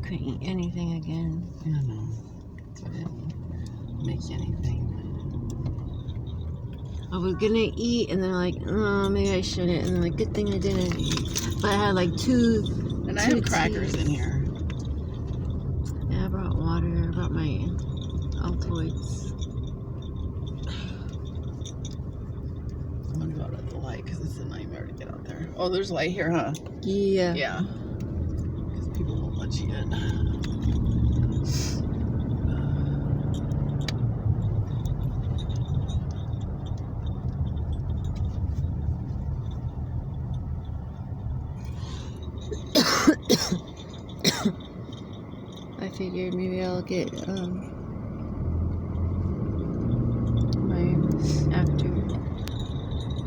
couldn't eat anything again. I know. So I didn't make anything. I was gonna eat, and then like, oh, maybe I shouldn't. And then like, good thing I didn't. But I had like two. And I have crackers in here. Yeah, I brought water. I brought my Altoids. I'm gonna go out at the light because it's a nightmare to get out there. Oh, there's light here, huh? Yeah. Yeah. Because people won't let you in. I figured maybe I'll get my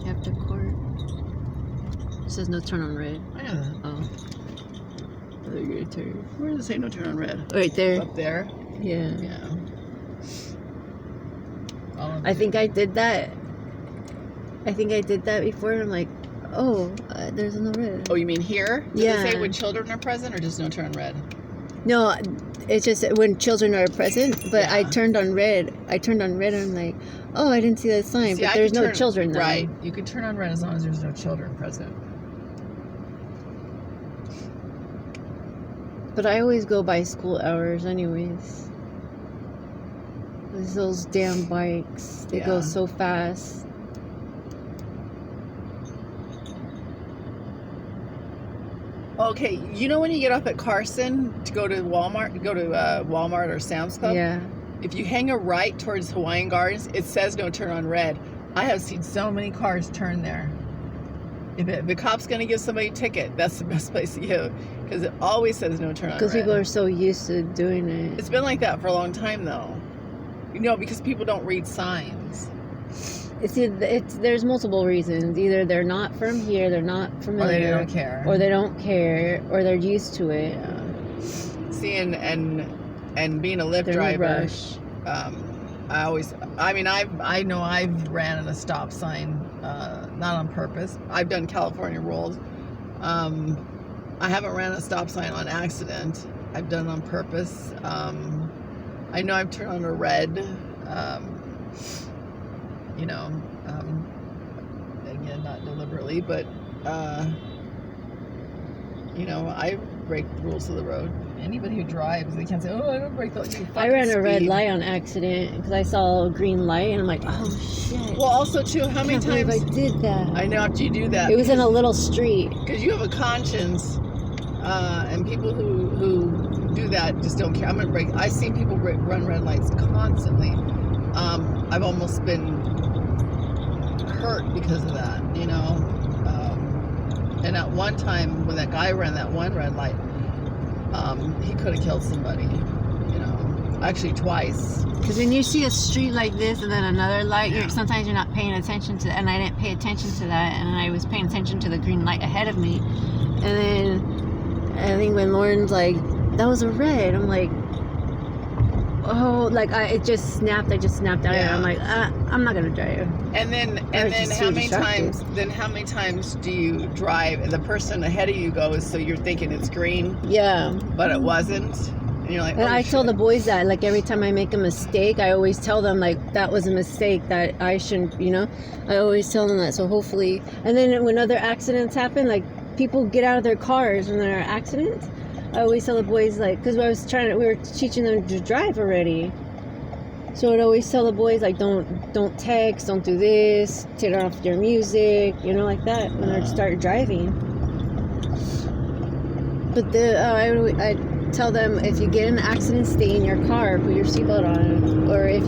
after court. It says no turn on red. I know that. Oh. They're gonna turn. Where does it say no turn on red? Right there. Up there? Yeah. Yeah. I think I did that. I think I did that before. And I'm like, oh, there's no red. Oh, you mean here? Does Yeah. it say when children are present or just no turn on red? No, it's just when children are present. But Yeah. I turned on red. And I'm like, oh, I didn't see that sign. See, but I there's can no children though. Right. You can turn on red as long as there's no children present. But I always go by school hours anyways. There's those damn bikes. They go Yeah. so fast. Okay, you know when you get off at Carson to go to Walmart, Walmart or Sam's Club? Yeah. If you hang a right towards Hawaiian Gardens, it says no turn on red. I have seen so many cars turn there. If the cop's going to give somebody a ticket, that's the best place to go because it always says no turn on red. Because people are so used to doing it. It's been like that for a long time though. You know, because people don't read signs. There's multiple reasons. Either they're not from here, they're not familiar, Or they don't care. or they don't care, or they're used to it. Yeah. See, and being a Lyft They're in a driver, rush. I know I've ran at a stop sign, not on purpose. I've done California rules. I haven't ran a stop sign on accident. I've done it on purpose. I know I've turned on a red. Again, not deliberately, but I break the rules of the road. Anybody who drives, they can't say, "Oh, I don't break the." I ran a red light on accident because I saw a green light and I'm like, "Oh shit!" Well, also too, how many times I did that? I know after you do that, It was in a little street. because you have a conscience, and people who do that just don't care. I'm gonna break. I've seen people run red lights constantly. I've almost been hurt because of that, and at one time when that guy ran that one red light, he could have killed somebody, actually twice. Because when you see a street like this and then another light, sometimes you're not paying attention to, and I didn't pay attention to that, and I was paying attention to the green light ahead of me, and then I think when Lauren's like, that was a red, I'm like, oh, like it just snapped. I just snapped out of it. I'm like, I'm not gonna drive. And then how many times do you drive and the person ahead of you goes, so you're thinking it's green, Yeah. but it wasn't, and you're like, And oh, I tell shit. the boys that, like, every time I make a mistake, I always tell them, like, that was a mistake that I shouldn't, I always tell them that. So hopefully, and then when other accidents happen, like, people get out of their cars when there are accidents, I always tell the boys, like, because we were teaching them to drive already. So I'd always tell the boys, like, don't text, don't do this, turn off your music, like that, when they start driving. But I tell them, if you get in an accident, stay in your car, put your seatbelt on, or if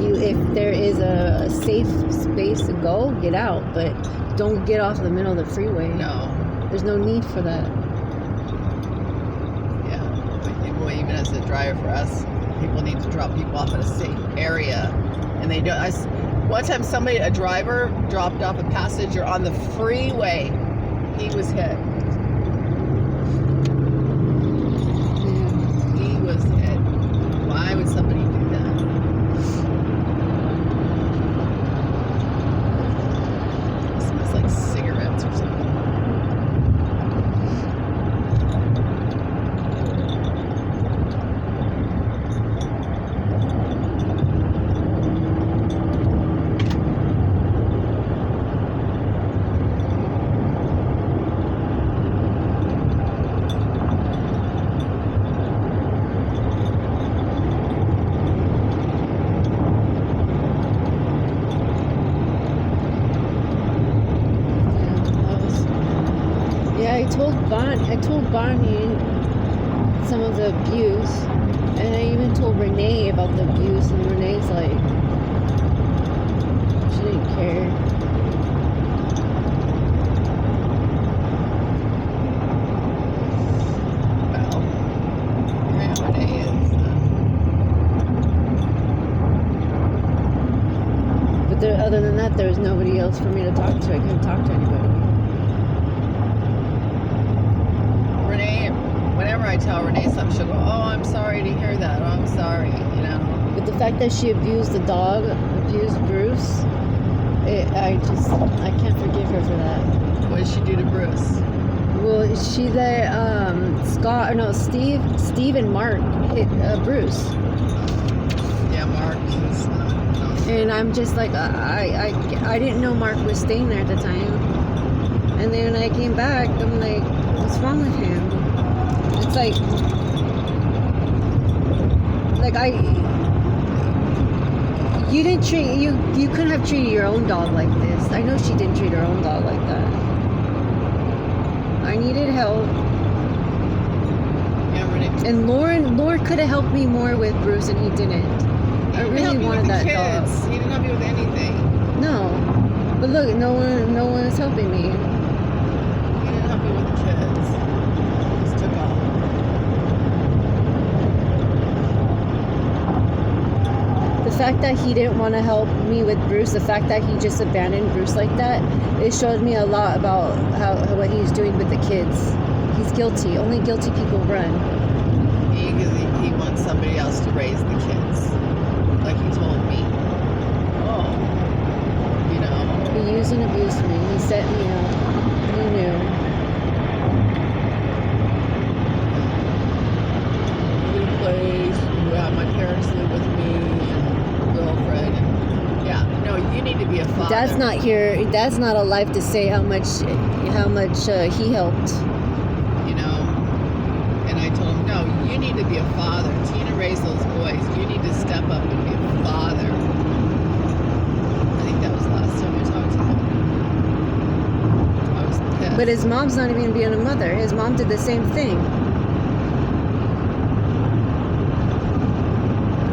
there is a safe space to go, get out, but don't get off the middle of the freeway. No. There's no need for that. Yeah. Well, even as a driver for us, people need to drop people off at a safe area, and they don't. One time, a driver dropped off a passenger on the freeway. He was hit. He was hit. Why would somebody do that? It smells like cigarettes or something. told Bonnie some of the abuse, and I even told Renee about the abuse, and Renee's like, she didn't care. Well, yeah, Renee is. But other than that, there was nobody else for me to talk to. I couldn't talk to anybody. Renee, whenever I tell Renee something, she'll go, "Oh, I'm sorry to hear that. Oh, I'm sorry," you know. But the fact that she abused the dog, abused Bruce, I can't forgive her for that. What did she do to Bruce? Well, she let Steve and Mark hit Bruce. Yeah, Mark is not. And I'm just like, I didn't know Mark was staying there at the time. And then when I came back, I'm like, what's wrong with him? It's like you didn't treat, you couldn't have treated your own dog like this. I know she didn't treat her own dog like that. I needed help. Yeah, Renee. And Lord could have helped me more with Bruce, and he didn't. I really wanted that dog. He didn't help you with anything. No, but look, no one is helping me. He didn't help you with the kids. He just took off. The fact that he didn't want to help me with Bruce, the fact that he just abandoned Bruce like that, it showed me a lot about what he's doing with the kids. He's guilty. Only guilty people run. He wants somebody else to raise the kids. Like he told me. Oh, you know. He used and abused me. He set me up. He knew. New place. My parents live with me and girlfriend. And yeah, no, you need to be a father. Dad's not here. Dad's not alive to say how much he helped. You know. And I told him, no, you need to be a father. Tina raised those boys. You need to step up and be a father. I think that was the last time I talked to him. I was pissed. But his mom's not even being a mother. His mom did the same thing.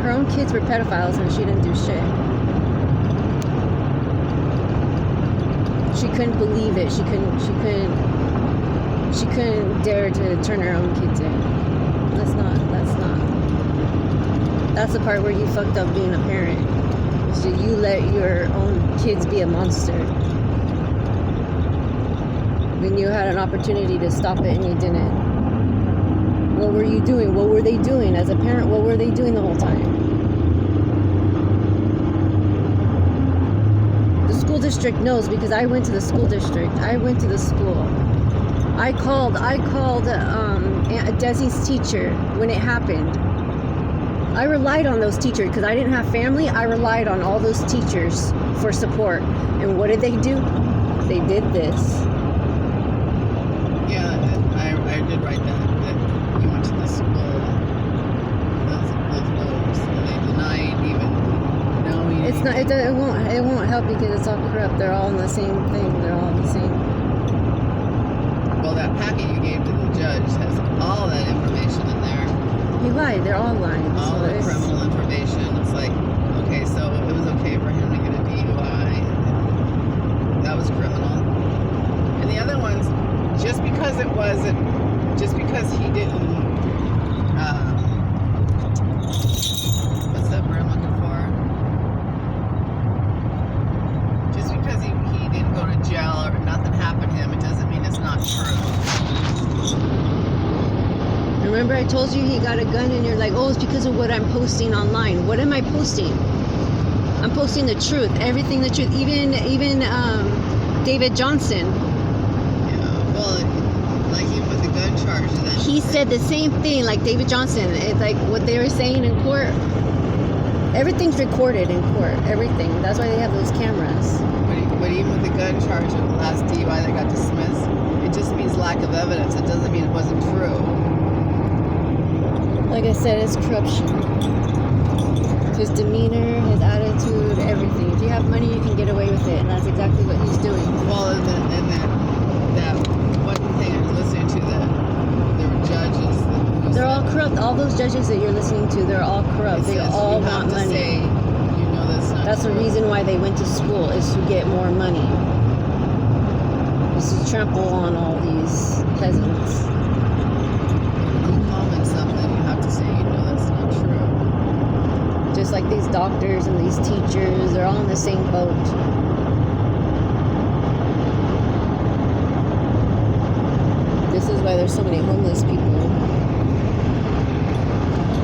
Her own kids were pedophiles and she didn't do shit. She couldn't believe it. She couldn't dare to turn her own kids in. That's the part where you fucked up being a parent. So you let your own kids be a monster. When you had an opportunity to stop it and you didn't. What were you doing? What were they doing? As a parent, what were they doing the whole time? The school district knows because I went to the school district. I went to the school. I called Aunt Desi's teacher when it happened. I relied on those teachers because I didn't have family. I relied on all those teachers for support. And what did they do? They did this. Yeah, I did write that we went to the school. Those folks, and they denied even knowing. It's not. It won't help because it's all corrupt. They're all in the same thing. They're all the same. Well, that packet you gave to the judge has all that information in there. He lied. They're all lying. All So the it's- criminal information. It's like, okay, so it was okay for him to get a DUI. That was criminal. And the other ones, just because he didn't, what's that word I'm looking for? Just because he didn't go to jail or nothing happened to him, it doesn't mean it's not true. Remember I told you he got a gun and you're like, oh, it's because of what I'm posting online. What am I posting? I'm posting the truth, everything the truth. Even David Johnson, Yeah, well, like even with the gun charge, then he said the same thing like David Johnson. It's like what they were saying in court. Everything's recorded in court. Everything. That's why they have those cameras. but even with the gun charge of the last DUI that got dismissed, it just means lack of evidence. It doesn't mean it wasn't true. Like I said, it's corruption. His demeanor, his attitude, everything. If you have money, you can get away with it, and that's exactly what he's doing. Well, and then that one everything I'm listening to that there were judges that They're all corrupt. All those judges that you're listening to, they're all corrupt. They all you have want to money. say, you know, That's the true. reason why they went to school, is to get more money. Is to trample on all these peasants. You comment something, you have to say, you know, that's not true. Just like these doctors and these teachers, they're all in the same boat. This is why there's so many homeless people.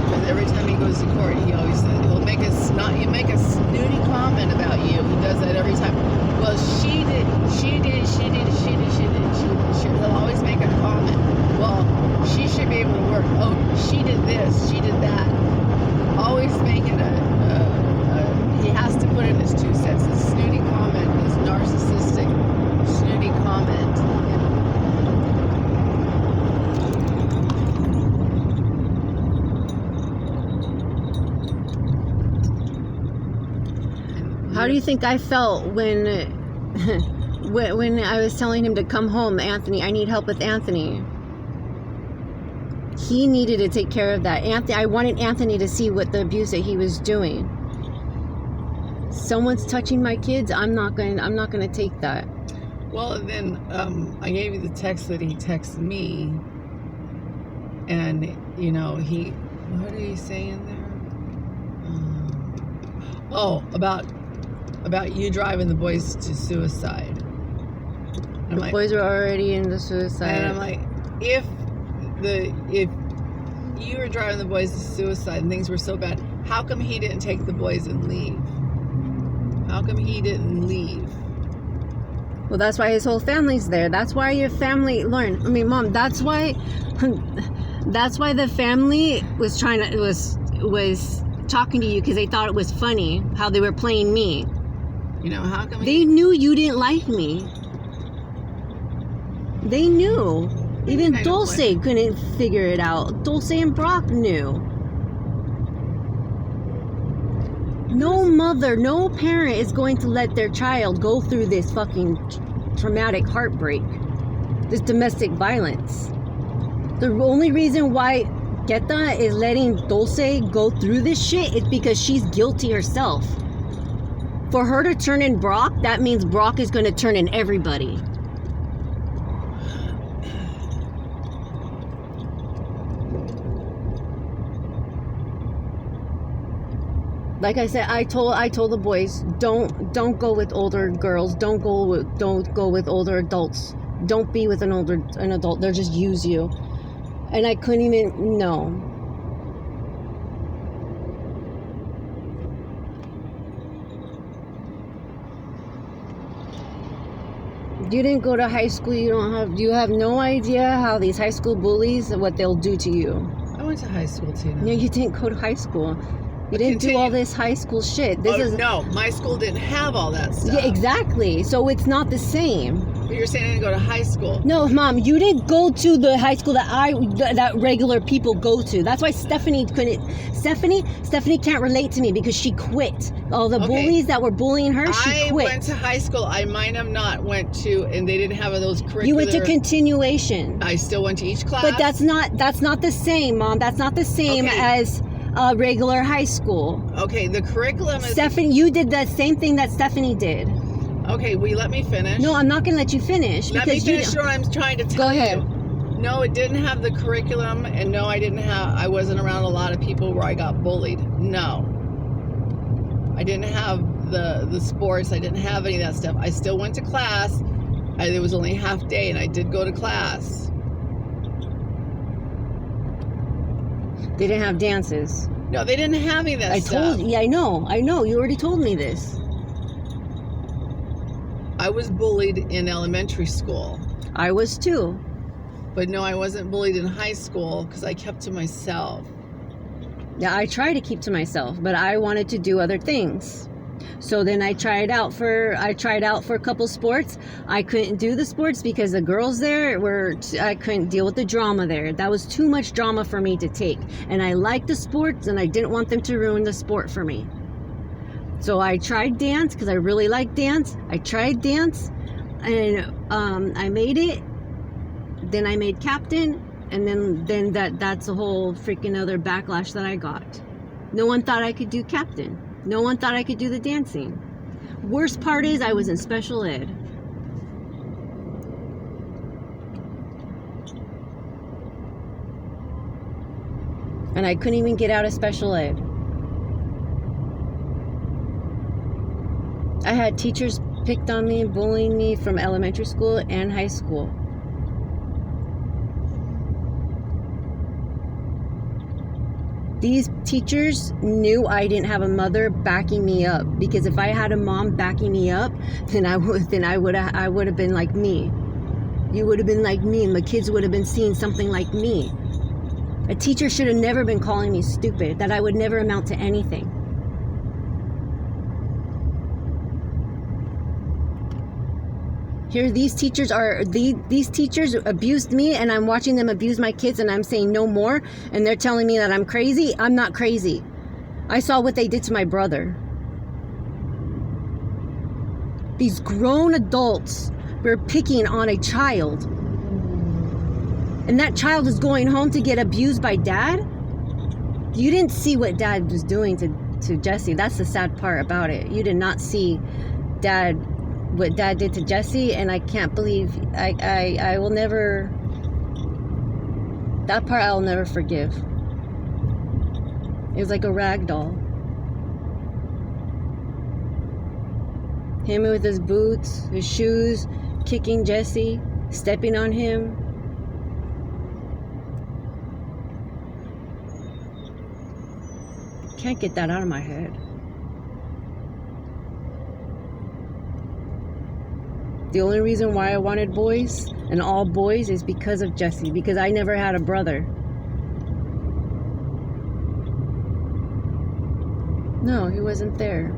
Because every time he goes to court, he always says, he'll make a snooty comment about you. He does that every time. Well, she did. He'll always make a comment. Well, she should be able to work. Oh, she did this, she did that. Always making he has to put in his 2 cents. His snooty comment, his narcissistic snooty comment. How do you think I felt when when I was telling him to come home, Anthony? I need help with Anthony. He needed to take care of that. I wanted Anthony to see what the abuse that he was doing. Someone's touching my kids. I'm not going to take that. Well, and then I gave you the text that he texted me, and you know what did he say in there? About you driving the boys to suicide. And The boys were already in the suicide. And I'm like, if you were driving the boys to suicide and things were so bad, how come he didn't take the boys and leave? How come he didn't leave? Well, that's why his whole family's there. That's why your family learned. I mean, Mom, that's why the family was was talking to you, because they thought it was funny how they were playing me. You know, how come They knew you didn't like me. They knew. Even kind of Dulce like- couldn't figure it out. Dulce and Brock knew. No mother, no parent is going to let their child go through this fucking traumatic heartbreak. This domestic violence. The only reason why Keta is letting Dulce go through this shit is because she's guilty herself. For her to turn in Brock, that means Brock is going to turn in everybody. Like I said, I told the boys, don't go with older girls, don't go with older adults, don't be with an adult. They'll just use you. And I couldn't even, no. You didn't go to high school. You have no idea how these high school bullies, what they'll do to you. I went to high school, Tina. No, you didn't go to high school. You didn't do Continue. all this high school shit. No, my school didn't have all that stuff. Yeah, exactly. So it's not the same. But you're saying I didn't go to high school. No, Mom, you didn't go to the high school that regular people go to. That's why Stephanie can't relate to me, because she quit. All the Okay. bullies that were bullying her, she I quit. went to high school. I might have not went to, and they didn't have those curricular. You went to continuation. I still went to each class. But that's not the same, Mom. That's not the same Okay. as regular high school. Okay, the curriculum is... Stephanie, you did the same thing that Stephanie did. Okay, will you let me finish? No, I'm not going to let you finish. Let me because finish what I'm trying to tell Go ahead. you. No, it didn't have the curriculum, and no, I wasn't around a lot of people where I got bullied. No. I didn't have the sports. I didn't have any of that stuff. I still went to class. It was only half day, and I did go to class. They didn't have dances. No, they didn't have any of that stuff. Yeah, I know. You already told me this. I was bullied in elementary school. I was too. But no, I wasn't bullied in high school because I kept to myself. Yeah, I try to keep to myself, but I wanted to do other things. So then I tried out for a couple sports. I couldn't do the sports because the girls there I couldn't deal with the drama there. That was too much drama for me to take. And I liked the sports, and I didn't want them to ruin the sport for me. So I tried dance because I really like dance. I tried dance, and I made it. then I made captain, and then that's a whole freaking other backlash that I got. No one thought I could do captain. No one thought I could do the dancing. Worst part is I was in special ed. And I couldn't even get out of special ed. I had teachers picked on me, bullying me from elementary school and high school. These teachers knew I didn't have a mother backing me up, because if I had a mom backing me up, then I would have been like me. You would have been like me, and my kids would have been seeing something like me. A teacher should have never been calling me stupid, that I would never amount to anything. Here, these teachers abused me, and I'm watching them abuse my kids, and I'm saying no more, and they're telling me that I'm crazy. I'm not crazy. I saw what they did to my brother. These grown adults were picking on a child, and that child is going home to get abused by dad. You didn't see what dad was doing to Jesse. That's the sad part about it. You did not see what dad did to Jesse, and I can't believe I will never, that part I'll never forgive. It was like a rag doll. Him with his boots, his shoes, kicking Jesse, stepping on him. Can't get that out of my head. The only reason why I wanted boys and all boys is because of Jesse, because I never had a brother. No, he wasn't there.